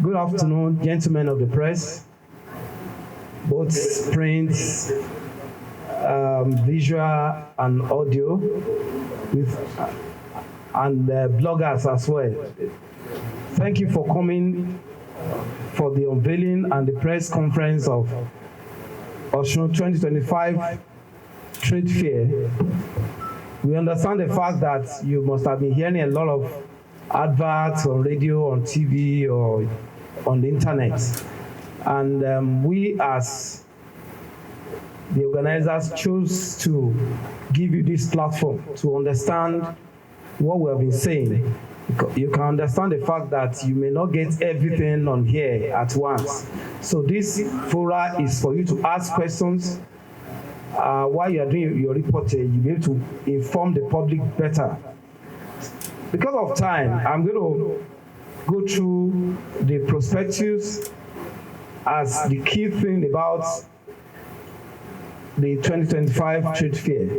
Good afternoon, gentlemen of the press, both print, visual, and audio, and bloggers as well. Thank you for coming for the unveiling and the press conference of Osun 2025 Trade Fair. We understand the fact that you must have been hearing a lot of adverts on radio, on TV, or on the internet. And we as the organizers chose to give you this platform to understand what we have been saying. You can understand the fact that you may not get everything on here at once. So this fora is for you to ask questions while you are doing your reporting. You'll be able to inform the public better. Because of time, I'm going to go through the prospectus as the key thing about the 2025 trade fair.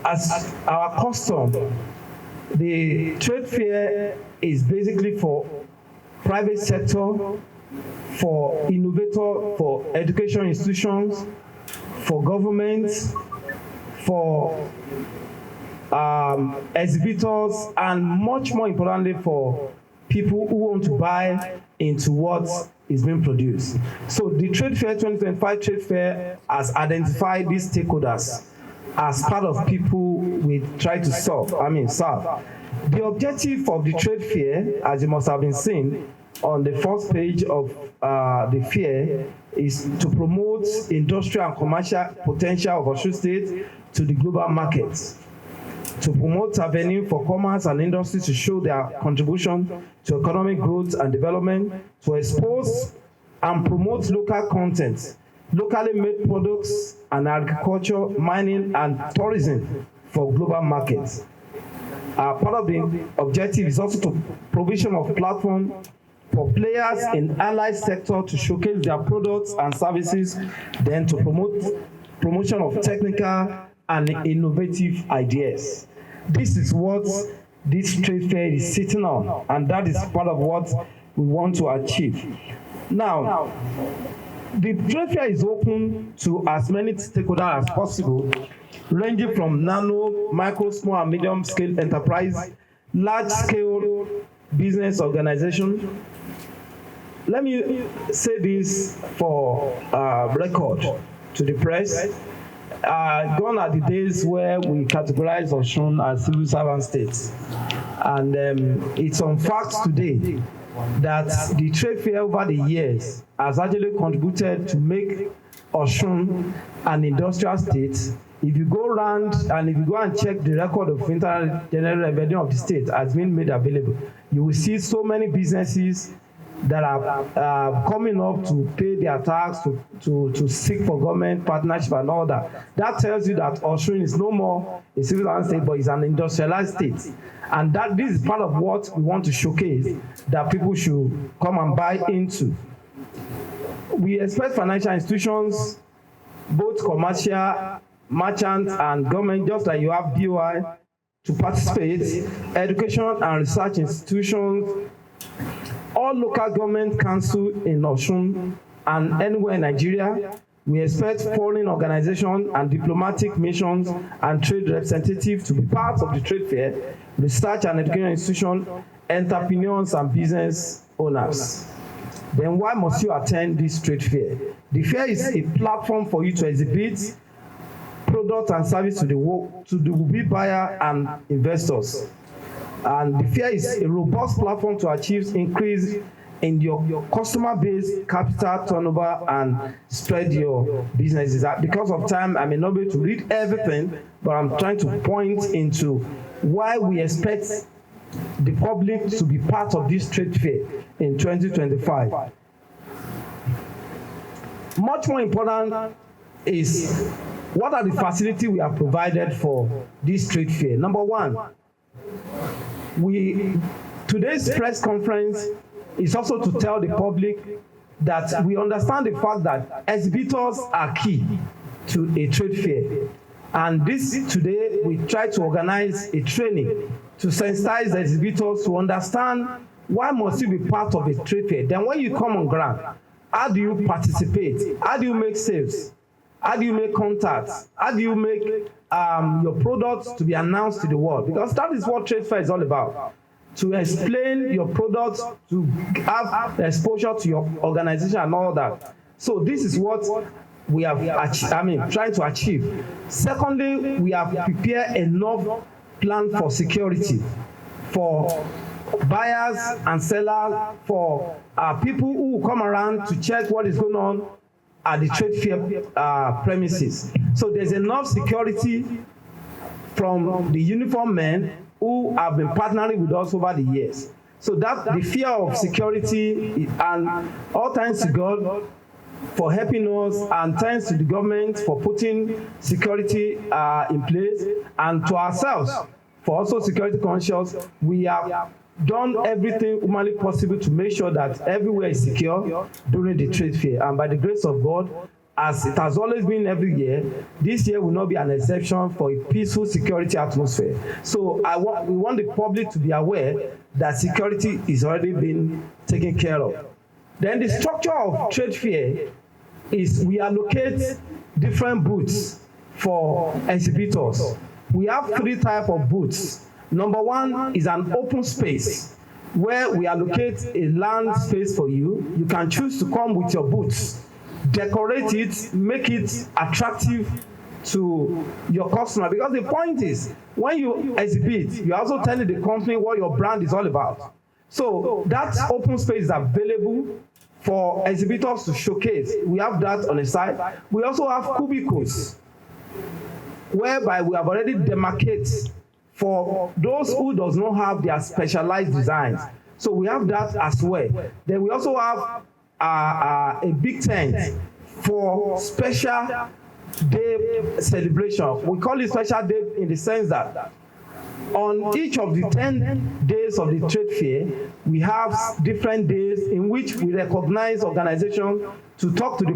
As our custom, the trade fair is basically for private sector, for innovator, for education institutions, for government, for exhibitors, and much more importantly for people who want to buy into what is being produced. So the Trade Fair 2025 Trade Fair has identified these stakeholders as part of people we try to serve. The objective of the trade fair, as you must have been seeing on the first page of the fair, is to promote industrial and commercial potential of Osun State to the global markets, to promote avenue for commerce and industry to show their contribution to economic growth and development, to expose and promote local content, locally made products and agriculture, mining, and tourism for global markets. Part of the objective is also to provision of platform for players in allied sector to showcase their products and services, then to promotion of technical and innovative ideas. This is what this trade fair is sitting on, and that is part of what we want to achieve. Now, the trade fair is open to as many stakeholders as possible, ranging from nano, micro, small, and medium scale enterprise, large scale business organization. Let me say this for record to the press. Gone are the days where we categorize Osun as civil servant states. And it's on facts today that the trade fair over the years has actually contributed to make Osun an industrial state. If you go around and if you go and check the record of internal general revenue of the state has been made available, you will see so many businesses that are coming up to pay their tax, to seek for government partnership and all that. That tells you that Osun is no more a civil servant state, but is an industrialized state. And that this is part of what we want to showcase that people should come and buy into. We expect financial institutions, both commercial, merchant, and government, just like you have BOI, to participate, education and research institutions, all local government council in Osun and anywhere in Nigeria. We expect foreign organizations and diplomatic missions and trade representatives to be part of the trade fair, research and education institutions, entrepreneurs and business owners. Then why must you attend this trade fair? The fair is a platform for you to exhibit products and service to the will-be buyer and investors. And the fair is a robust platform to achieve increase in your customer base, capital turnover, and spread your businesses. Because of time, I may not be able to read everything, but I'm trying to point into why we expect the public to be part of this trade fair in 2025. Much more important is what are the facilities we have provided for this trade fair. Number one, today's press conference is also to tell the public that we understand the fact that exhibitors are key to a trade fair. And today we try to organize a training to sensitize the exhibitors to understand why must you be part of a trade fair? Then when you come on ground, how do you participate? How do you make sales? How do you make contacts? How do you make your products to be announced to the world? Because that is what trade fair is all about. To explain your products, to have exposure to your organization and all that. So this is what we have trying to achieve. Secondly, we have prepared enough plan for security for buyers and sellers, for people who will come around to check what is going on at the trade fair premises. So there's enough security from the uniformed men who have been partnering with us over the years. So that the fear of security, and all thanks to God for helping us, and thanks to the government for putting security in place, and to ourselves for also security conscious. We have done everything humanly possible to make sure that everywhere is secure during the trade fair. And by the grace of God, as it has always been every year, this year will not be an exception for a peaceful security atmosphere. So we want the public to be aware that security is already being taken care of. Then the structure of trade fair is we allocate different booths for exhibitors. We have 3 types of booths. Number 1 is an open space where we allocate a land space for you. You can choose to come with your booths, decorate it, make it attractive to your customer. Because the point is, when you exhibit, you're also telling the company what your brand is all about. So that open space is available for exhibitors to showcase. We have that on the side. We also have cubicles, whereby we have already demarcated for those who does not have their specialized designs. So we have that as well. Then we also have a big tent for special day celebration. We call it special day in the sense that on each of the 10 days of the trade fair, we have different days in which we recognize organizations to talk to the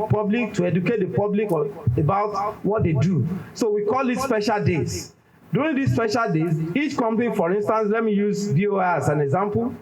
public, to educate the public about what they do. So we call it special days. During these special days, each company, for instance, let me use BOI as an example.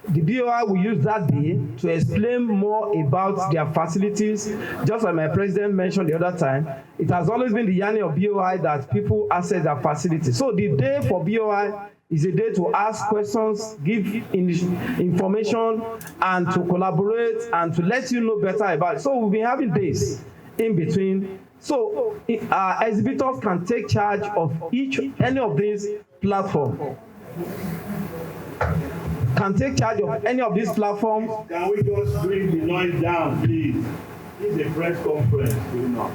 The BOI will use that day to explain more about their facilities. Just like my president mentioned the other time, it has always been the yearning of BOI that people access their facilities. So the day for BOI is a day to ask questions, give information, and to collaborate and to let you know better about it. So we've been having days in between. So exhibitors can take charge of any of these platforms. Can take charge of any of these platforms. Can we just bring the noise down, please? This is a press conference going on.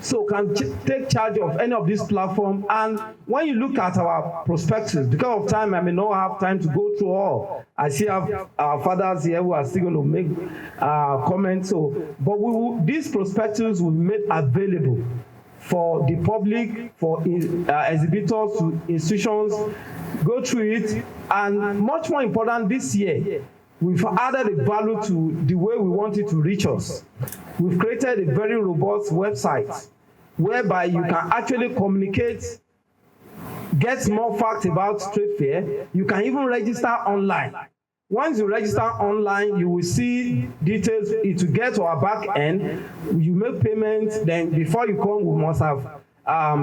So can take charge of any of these platforms. And when you look at our prospectus, because of time, I may not have time to go through all. I see our fathers here who are still going to make comments. But these prospectus will be made available for the public, for exhibitors, to institutions. Go through it. And much more important, this year, we've added a value to the way we want it to reach us. We've created a very robust website whereby you can actually communicate, get more facts about trade fair. You can even register online. Once you register online, you will see details. It will get to our back end. You make payments. Then before you come, we must have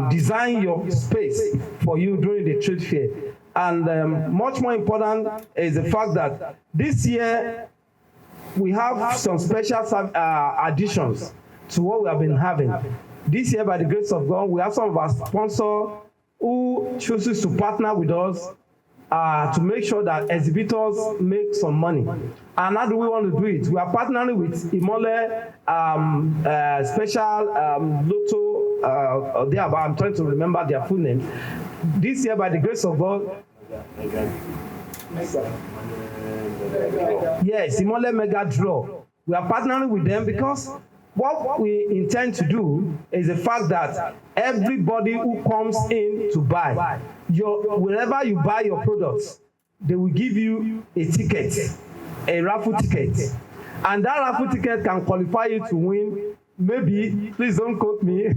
designed your space for you during the trade fair. And much more important is the fact that this year we have some special additions to what we have been having. This year, by the grace of God, we have some of our sponsors who chooses to partner with us to make sure that exhibitors make some money. And how do we want to do it? We are partnering with Imole Special Lotto. I'm trying to remember their full name. This year, by the grace of God, yes, Imole Mega Draw. We are partnering with them because what we intend to do is the fact that everybody who comes in to buy, wherever you buy your products, they will give you a ticket, a raffle ticket. And that raffle ticket can qualify you to win. Maybe, please don't quote me,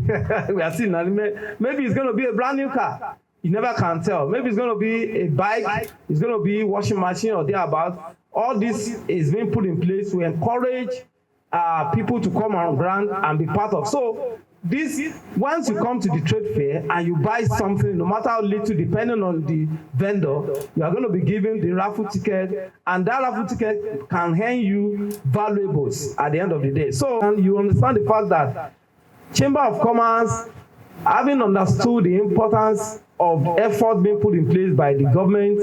we are seeing maybe it's going to be a brand new car. You never can tell. Maybe it's going to be a bike, it's going to be washing machine or thereabout. All this is being put in place to encourage people to come on ground and be part of. So this, once you come to the trade fair and you buy something, no matter how little, depending on the vendor, you are going to be given the raffle ticket, and that raffle ticket can earn you valuables at the end of the day. So you understand the fact that Chamber of Commerce, having understood the importance of effort being put in place by the government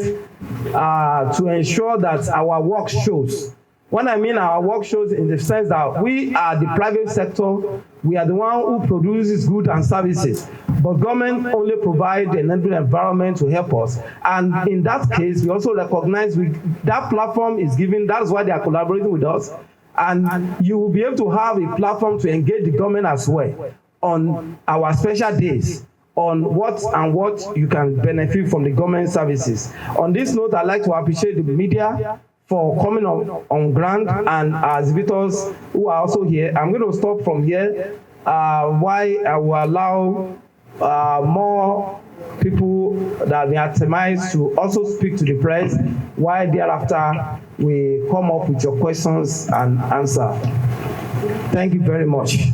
to ensure that our work shows. When I mean our work shows, in the sense that we are the private sector, we are the one who produces goods and services, but government only provides the enabling environment to help us. And in that case, we also recognize that platform is given, that's why they are collaborating with us. And you will be able to have a platform to engage the government as well on our special days, on what you can benefit from the government services. On this note, I'd like to appreciate the media for coming on ground, and our exhibitors who are also here. I'm going to stop from here while I will allow more people that may itemize to also speak to the press, while thereafter we come up with your questions and answer. Thank you very much.